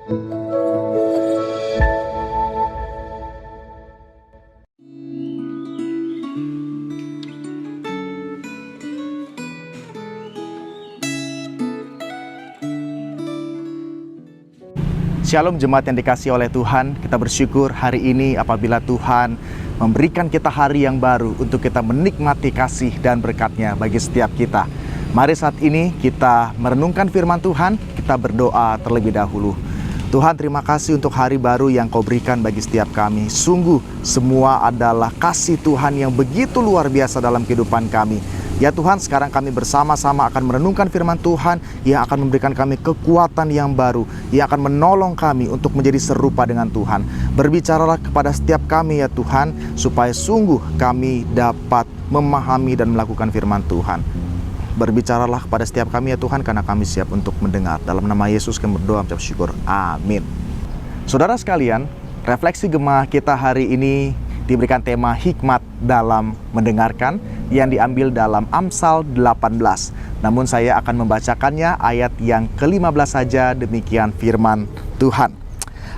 Shalom jemaat yang dikasihi oleh Tuhan, kita bersyukur hari ini apabila Tuhan memberikan kita hari yang baru untuk kita menikmati kasih dan berkat-Nya bagi setiap kita. Mari saat ini kita merenungkan firman Tuhan, kita berdoa terlebih dahulu. Tuhan, terima kasih untuk hari baru yang Kau berikan bagi setiap kami. Sungguh semua adalah kasih Tuhan yang begitu luar biasa dalam kehidupan kami. Ya Tuhan, sekarang kami bersama-sama akan merenungkan firman Tuhan yang akan memberikan kami kekuatan yang baru, yang akan menolong kami untuk menjadi serupa dengan Tuhan. Berbicaralah kepada setiap kami ya Tuhan, supaya sungguh kami dapat memahami dan melakukan firman Tuhan. Berbicaralah kepada setiap kami ya Tuhan, karena kami siap untuk mendengar. Dalam nama Yesus kami berdoa mengucap syukur. Amin. Saudara sekalian, refleksi Gemah kita hari ini diberikan tema hikmat dalam mendengarkan yang diambil dalam Amsal 18. Namun saya akan membacakannya ayat yang ke-15 saja, demikian firman Tuhan.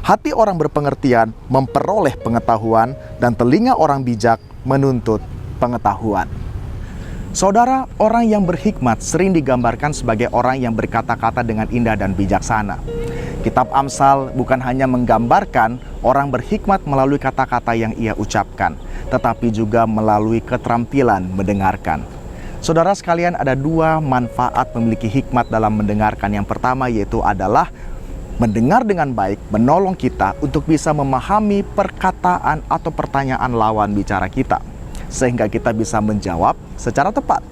Hati orang berpengertian memperoleh pengetahuan, dan telinga orang bijak menuntut pengetahuan. Saudara, orang yang berhikmat sering digambarkan sebagai orang yang berkata-kata dengan indah dan bijaksana. Kitab Amsal bukan hanya menggambarkan orang berhikmat melalui kata-kata yang ia ucapkan, tetapi juga melalui keterampilan mendengarkan. Saudara sekalian, ada dua manfaat memiliki hikmat dalam mendengarkan. Yang pertama yaitu adalah mendengar dengan baik, menolong kita untuk bisa memahami perkataan atau pertanyaan lawan bicara kita, sehingga kita bisa menjawab secara tepat.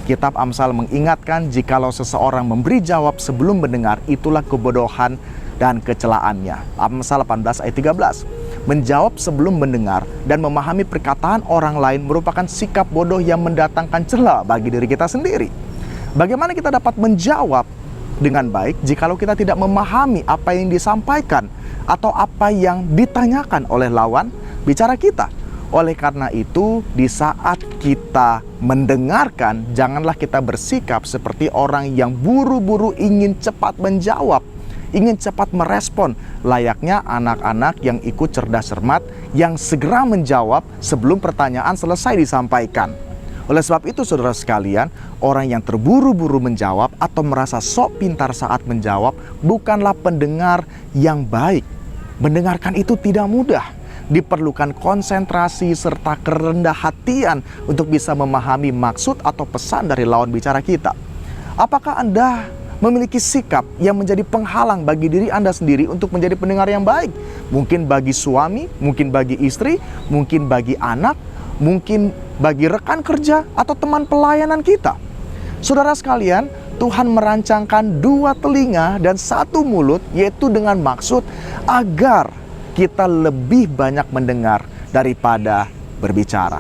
Kitab Amsal mengingatkan jikalau seseorang memberi jawab sebelum mendengar, itulah kebodohan dan kecelaannya. Amsal 18 ayat 13. Menjawab sebelum mendengar dan memahami perkataan orang lain merupakan sikap bodoh yang mendatangkan cela bagi diri kita sendiri. Bagaimana kita dapat menjawab dengan baik jikalau kita tidak memahami apa yang disampaikan atau apa yang ditanyakan oleh lawan bicara kita? Oleh karena itu, di saat kita mendengarkan, janganlah kita bersikap seperti orang yang buru-buru ingin cepat menjawab, ingin cepat merespon, layaknya anak-anak yang ikut cerdas cermat, yang segera menjawab sebelum pertanyaan selesai disampaikan. Oleh sebab itu, saudara sekalian, orang yang terburu-buru menjawab atau merasa sok pintar saat menjawab bukanlah pendengar yang baik. Mendengarkan itu tidak mudah. Diperlukan konsentrasi serta kerendah hatian untuk bisa memahami maksud atau pesan dari lawan bicara kita. Apakah Anda memiliki sikap yang menjadi penghalang bagi diri Anda sendiri untuk menjadi pendengar yang baik? Mungkin bagi suami, mungkin bagi istri, mungkin bagi anak, mungkin bagi rekan kerja atau teman pelayanan kita. Saudara sekalian, Tuhan merancangkan dua telinga dan satu mulut, yaitu dengan maksud agar kita lebih banyak mendengar daripada berbicara.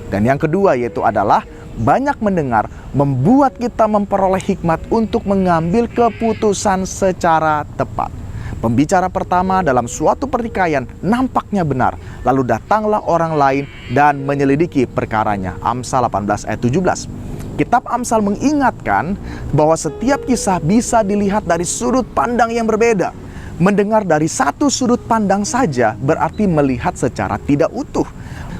Dan yang kedua yaitu adalah banyak mendengar membuat kita memperoleh hikmat untuk mengambil keputusan secara tepat. Pembicara pertama dalam suatu pertikaian nampaknya benar, lalu datanglah orang lain dan menyelidiki perkaranya. Amsal 18 ayat 17. Kitab Amsal mengingatkan bahwa setiap kisah bisa dilihat dari sudut pandang yang berbeda. Mendengar dari satu sudut pandang saja berarti melihat secara tidak utuh.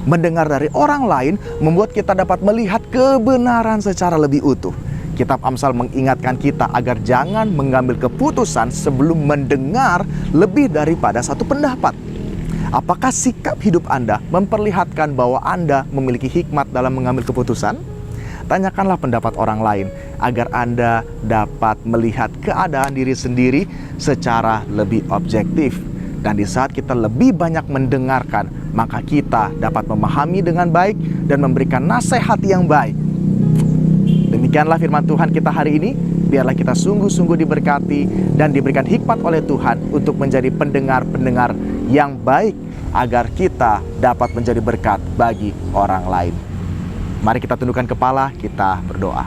Mendengar dari orang lain membuat kita dapat melihat kebenaran secara lebih utuh. Kitab Amsal mengingatkan kita agar jangan mengambil keputusan sebelum mendengar lebih daripada satu pendapat. Apakah sikap hidup Anda memperlihatkan bahwa Anda memiliki hikmat dalam mengambil keputusan? Tanyakanlah pendapat orang lain agar Anda dapat melihat keadaan diri sendiri secara lebih objektif. Dan di saat kita lebih banyak mendengarkan, maka kita dapat memahami dengan baik dan memberikan nasihat yang baik. Demikianlah firman Tuhan kita hari ini. Biarlah kita sungguh-sungguh diberkati dan diberikan hikmat oleh Tuhan untuk menjadi pendengar-pendengar yang baik, agar kita dapat menjadi berkat bagi orang lain. Mari kita tundukkan kepala, kita berdoa.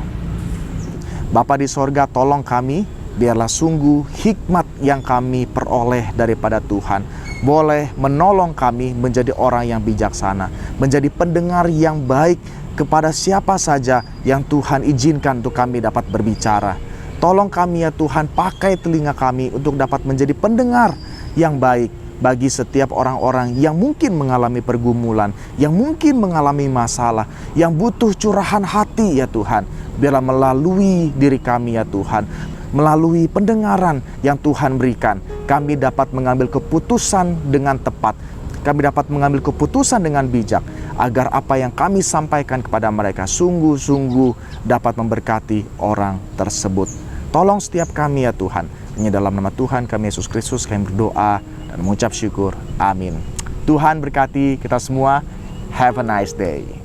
Bapa di sorga, tolong kami, biarlah sungguh hikmat yang kami peroleh daripada Tuhan boleh menolong kami menjadi orang yang bijaksana, menjadi pendengar yang baik kepada siapa saja yang Tuhan izinkan untuk kami dapat berbicara. Tolong kami ya Tuhan, pakai telinga kami untuk dapat menjadi pendengar yang baik bagi setiap orang-orang yang mungkin mengalami pergumulan, yang mungkin mengalami masalah, yang butuh curahan hati ya Tuhan. Biarlah melalui diri kami ya Tuhan, melalui pendengaran yang Tuhan berikan, kami dapat mengambil keputusan dengan tepat. Kami dapat mengambil keputusan dengan bijak, agar apa yang kami sampaikan kepada mereka sungguh-sungguh dapat memberkati orang tersebut. Tolong setiap kami ya Tuhan. Hanya dalam nama Tuhan kami Yesus Kristus kami berdoa dan mengucap syukur. Amin. Tuhan berkati kita semua. Have a nice day.